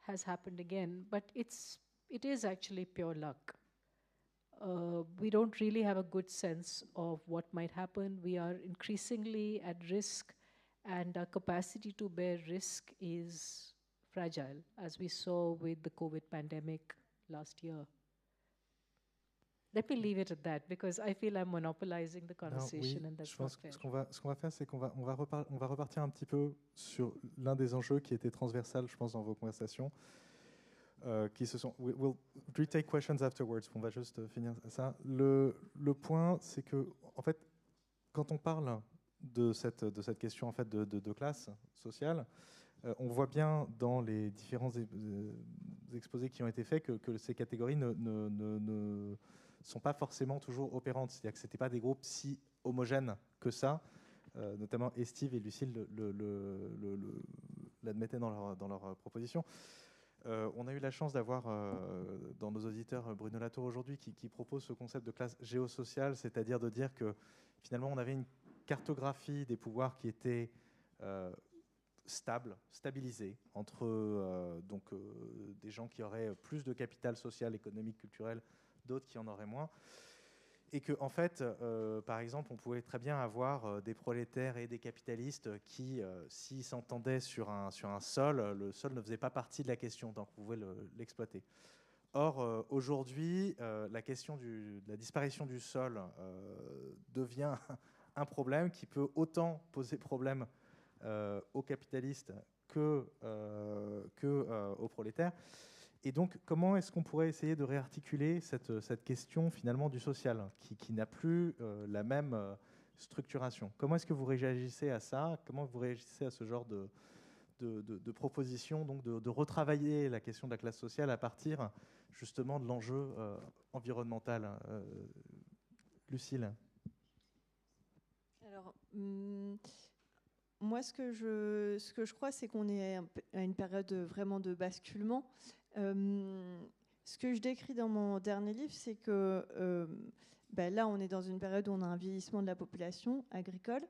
has happened again, but it is actually pure luck. We don't really have a good sense of what might happen. We are increasingly at risk, and our capacity to bear risk is fragile, as we saw with the COVID pandemic last year. Let me leave it at that, because I feel I'm monopolizing the conversation, oui, and that's je pense not fair. Ce qu'on va faire, c'est qu'on va repartir un petit peu sur l'un des enjeux qui était transversal, je pense, dans vos conversations, qui se sont... We'll retake questions afterwards. On va juste finir ça. Le point, c'est que, en fait, quand on parle de cette question en fait de classe sociale, on voit bien dans les différents exposés qui ont été faits que ces catégories ne sont pas forcément toujours opérantes. C'est-à-dire que ce n'étaient pas des groupes si homogènes que ça. Notamment Steve et Lucile l'admettaient dans leur proposition. On a eu la chance d'avoir dans nos auditeurs Bruno Latour aujourd'hui qui propose ce concept de classe géosociale, c'est-à-dire de dire que finalement on avait une cartographie des pouvoirs qui était stabilisée entre des gens qui auraient plus de capital social, économique, culturel, d'autres qui en auraient moins. Et que, en fait, par exemple, on pouvait très bien avoir des prolétaires et des capitalistes qui, s'ils s'entendaient sur un sol, le sol ne faisait pas partie de la question, donc on pouvait l'exploiter. Or, aujourd'hui, la question de la disparition du sol devient un problème qui peut autant poser problème aux capitalistes qu'aux prolétaires. Et donc, comment est-ce qu'on pourrait essayer de réarticuler cette question finalement du social, qui n'a plus la même structuration? Comment est-ce que vous réagissez à ça? Comment vous réagissez à ce genre de proposition, donc de retravailler la question de la classe sociale à partir justement de l'enjeu environnemental? Lucile? Alors, moi, ce que je crois, c'est qu'on est à une période vraiment de basculement. Ce que je décris dans mon dernier livre, c'est que là, on est dans une période où on a un vieillissement de la population agricole,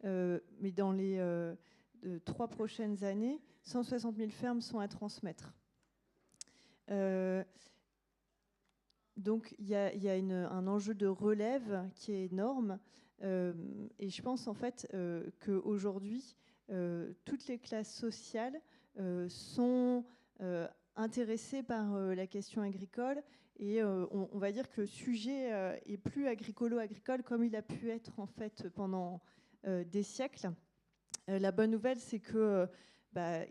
mais dans les 3 prochaines années, 160 000 fermes sont à transmettre. Donc, il y a un enjeu de relève qui est énorme. Et je pense en fait qu'aujourd'hui, toutes les classes sociales sont intéressées par la question agricole, et on va dire que le sujet est plus agricolo-agricole comme il a pu être en fait pendant des siècles. La bonne nouvelle, c'est que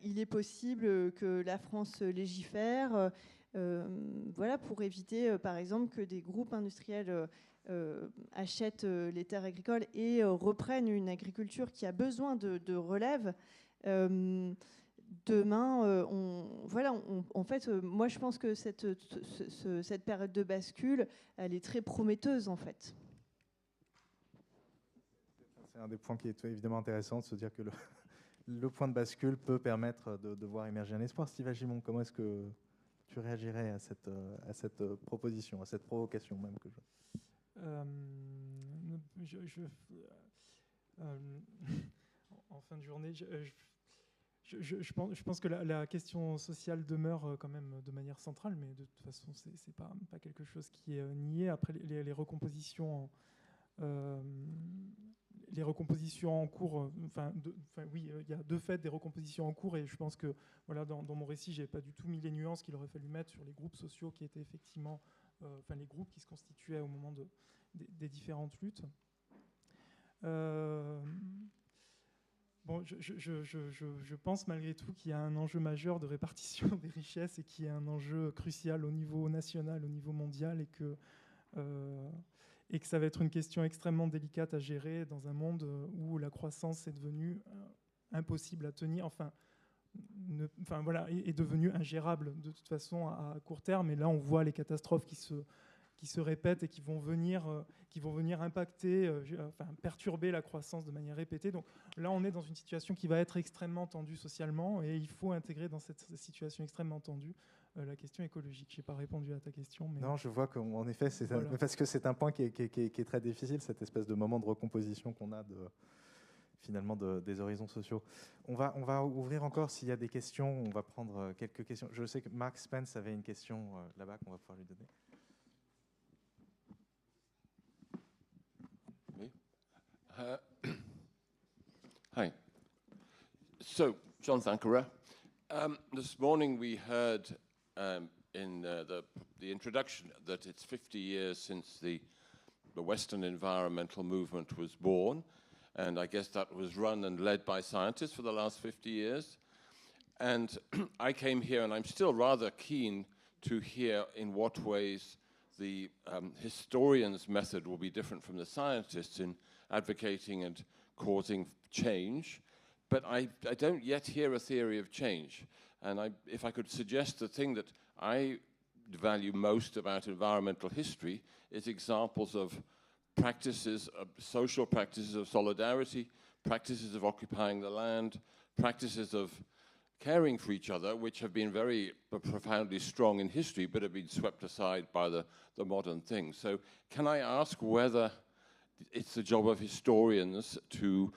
il est possible que la France légifère, voilà, pour éviter par exemple que des groupes industriels achètent les terres agricoles et reprennent une agriculture qui a besoin de relève. Demain, en fait, moi je pense que cette période de bascule, elle est très prometteuse en fait. C'est un des points qui est évidemment intéressant, de se dire que le point de bascule peut permettre de voir émerger un espoir. Steve Hagimont, comment est-ce que tu réagirais à cette proposition, à cette provocation même que en fin de journée, je pense que la question sociale demeure quand même de manière centrale, mais de toute façon, c'est pas quelque chose qui est nié. Après, les recompositions en cours, oui, il y a de fait des recompositions en cours, et je pense que voilà, dans mon récit, j'ai pas du tout mis les nuances qu'il aurait fallu mettre sur les groupes sociaux qui étaient effectivement, les groupes qui se constituaient au moment des différentes luttes. Bon, je pense malgré tout qu'il y a un enjeu majeur de répartition des richesses, et qu'il y a un enjeu crucial au niveau national, au niveau mondial, et que ça va être une question extrêmement délicate à gérer dans un monde où la croissance est devenue impossible à tenir, est devenue ingérable de toute façon à court terme. Et là, on voit les catastrophes qui se répètent et qui vont venir impacter, perturber la croissance de manière répétée. Donc là, on est dans une situation qui va être extrêmement tendue socialement, et il faut intégrer dans cette situation extrêmement tendue la question écologique. Je n'ai pas répondu à ta question. Mais non, je vois qu'en effet, voilà. Parce que c'est un point qui est très difficile, cette espèce de moment de recomposition qu'on a finalement des horizons sociaux. On va ouvrir encore, s'il y a des questions, on va prendre quelques questions. Je sais que Mark Spence avait une question là-bas qu'on va pouvoir lui donner. Hi. So, John Thankara. This morning we heard in the introduction that it's 50 years since the Western environmental movement was born, and I guess that was run and led by scientists for the last 50 years. And I came here, and I'm still rather keen to hear in what ways the historian's method will be different from the scientists in advocating and causing change. But I don't yet hear a theory of change. And if I could suggest the thing that I value most about environmental history is examples of practices, social practices of solidarity, practices of occupying the land, practices of caring for each other, which have been very profoundly strong in history, but have been swept aside by the modern thing. So can I ask whether it's the job of historians to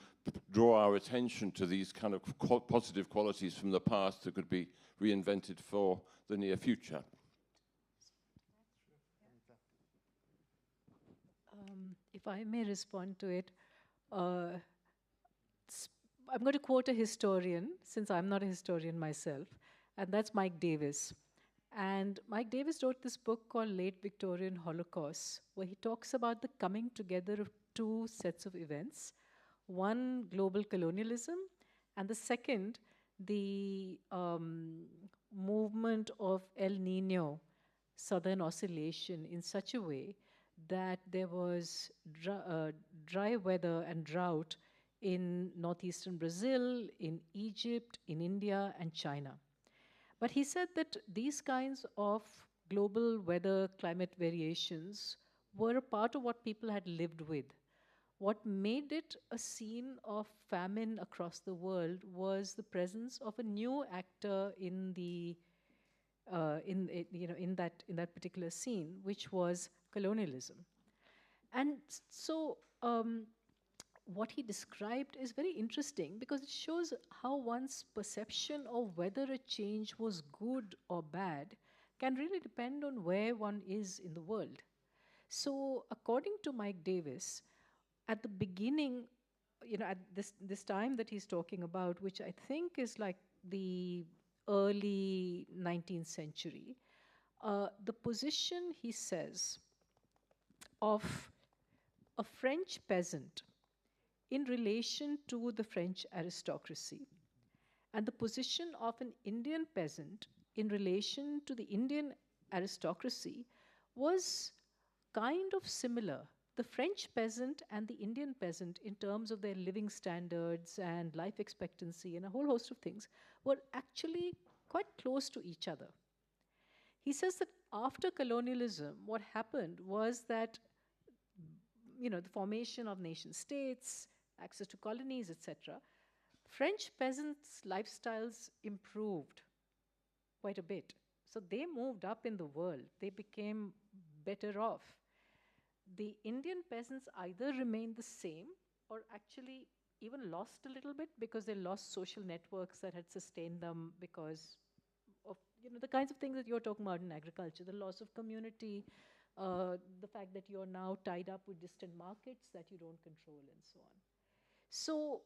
draw our attention to these kind of positive qualities from the past that could be reinvented for the near future? If I may respond to it, I'm going to quote a historian, since I'm not a historian myself, and that's Mike Davis. And Mike Davis wrote this book called Late Victorian Holocaust, where he talks about the coming together of two sets of events. One, global colonialism, and the second, the movement of El Nino, southern oscillation, in such a way that there was dry weather and drought in northeastern Brazil, in Egypt, in India, and China. But he said that these kinds of global weather climate variations were a part of what people had lived with. What made it a scene of famine across the world was the presence of a new actor in the in that particular scene, which was colonialism. And so what he described is very interesting because it shows how one's perception of whether a change was good or bad can really depend on where one is in the world. So according to Mike Davis, at the beginning, at this time that he's talking about, which I think is like the early 19th century, the position, he says, of a French peasant in relation to the French aristocracy, and the position of an Indian peasant in relation to the Indian aristocracy was kind of similar. The French peasant and the Indian peasant, in terms of their living standards and life expectancy and a whole host of things, were actually quite close to each other. He says that after colonialism, what happened was that the formation of nation states, access to colonies, etc., French peasants' lifestyles improved quite a bit. So they moved up in the world. They became better off. The Indian peasants either remained the same or actually even lost a little bit because they lost social networks that had sustained them because of the kinds of things that you're talking about in agriculture, the loss of community, the fact that you're now tied up with distant markets that you don't control, and so on. So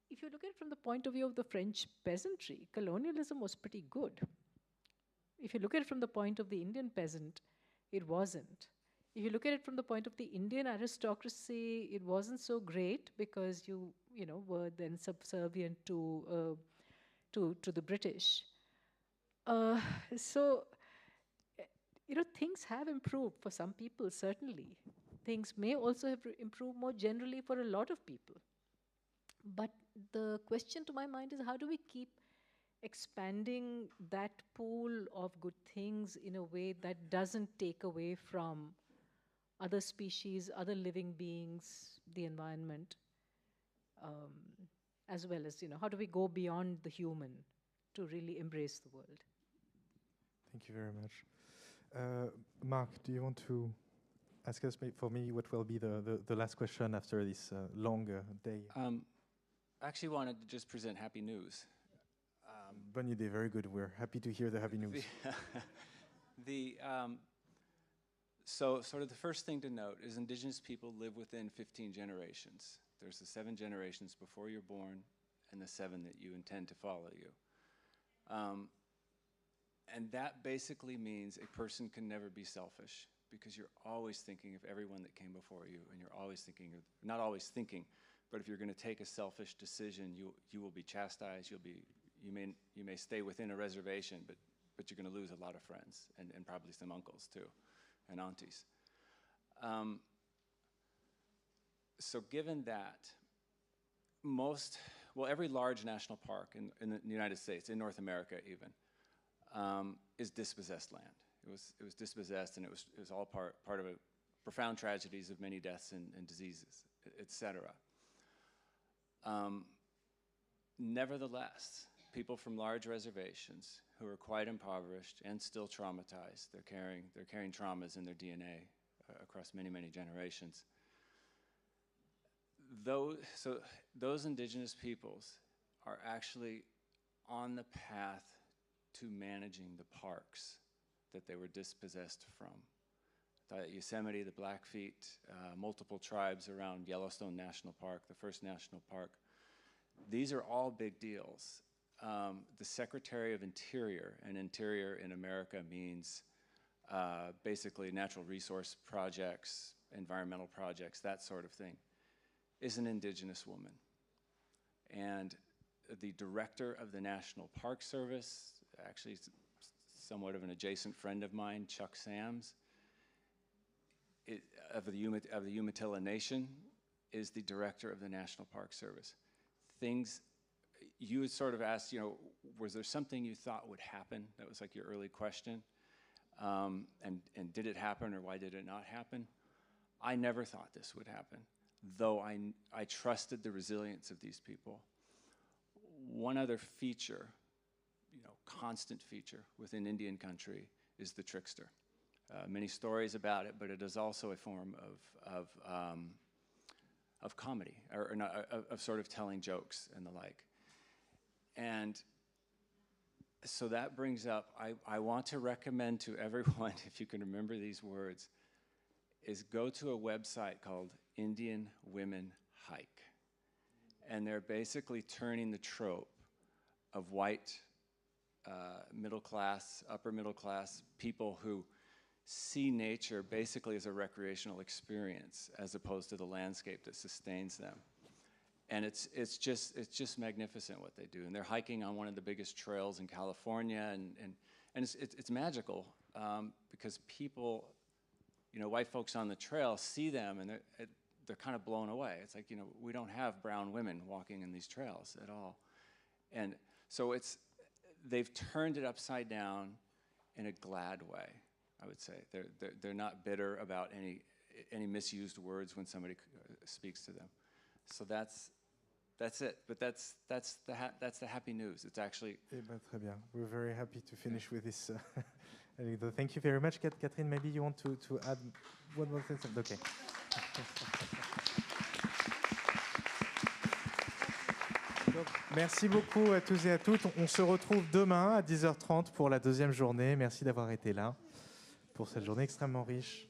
if you look at it from the point of view of the French peasantry, colonialism was pretty good. If you look at it from the point of the Indian peasant, it wasn't. If you look at it from the point of the Indian aristocracy, it wasn't so great because you were then subservient to the British. So things have improved for some people, certainly. Things may also have improved more generally for a lot of people. But the question to my mind is, how do we keep expanding that pool of good things in a way that doesn't take away from other species, other living beings, the environment, as well as, how do we go beyond the human to really embrace the world? Thank you very much. Mark, do you want to ask us for me what will be the last question after this long day? I actually wanted to just present happy news. Bonne idée, very good. We're happy to hear the happy news. So sort of the first thing to note is indigenous people live within 15 generations. There's the 7 generations before you're born and the 7 that you intend to follow you. And that basically means a person can never be selfish because you're always thinking of everyone that came before you, and you're always thinking of, not always thinking, but if you're going to take a selfish decision, you will be chastised. You may stay within a reservation, but you're going to lose a lot of friends and probably some uncles too, and aunties. So given that, every large national park in the United States, in North America even, is dispossessed land. It was dispossessed, and it was all part of profound tragedies of many deaths and diseases, etc. Nevertheless, people from large reservations who are quite impoverished and still traumatized. They're carrying traumas in their DNA across many, many generations. Those indigenous peoples are actually on the path to managing the parks that they were dispossessed from. The Yosemite, the Blackfeet, multiple tribes around Yellowstone National Park, the first national park. These are all big deals. The Secretary of Interior, and interior in America means basically natural resource projects, environmental projects, that sort of thing, is an indigenous woman. And the director of the National Park Service, actually somewhat of an adjacent friend of mine, Chuck Sams, of the Umatilla Nation, is the director of the National Park Service. Things, you had sort of asked, you know, was there something you thought would happen? That was like your early question. And did it happen, or why did it not happen? I never thought this would happen, though I trusted the resilience of these people. One other feature, you know, constant feature within Indian country is the trickster. Many stories about it, but it is also a form of comedy, or not, of sort of telling jokes and the like. And so that brings up, I want to recommend to everyone, if you can remember these words, is go to a website called Indian Women Hike. And they're basically turning the trope of white, middle class, upper middle class people who see nature basically as a recreational experience as opposed to the landscape that sustains them. And it's just magnificent what they do. And they're hiking on one of the biggest trails in California, and it's magical because people, you know, white folks on the trail see them and they're kind of blown away. It's like, you know, we don't have brown women walking in these trails at all. And so they've turned it upside down in a glad way, I would say. They're not bitter about any misused words when somebody speaks to them. So that's it. But that's the happy news. It's actually. Eh ben, très bien. We're very happy to finish with this. Thank you very much, Catherine. Maybe you want to add one more thing. Okay. Donc, merci beaucoup à tous et à toutes. On se retrouve demain à 10h30 pour la deuxième journée. Merci d'avoir été là pour cette journée extrêmement riche.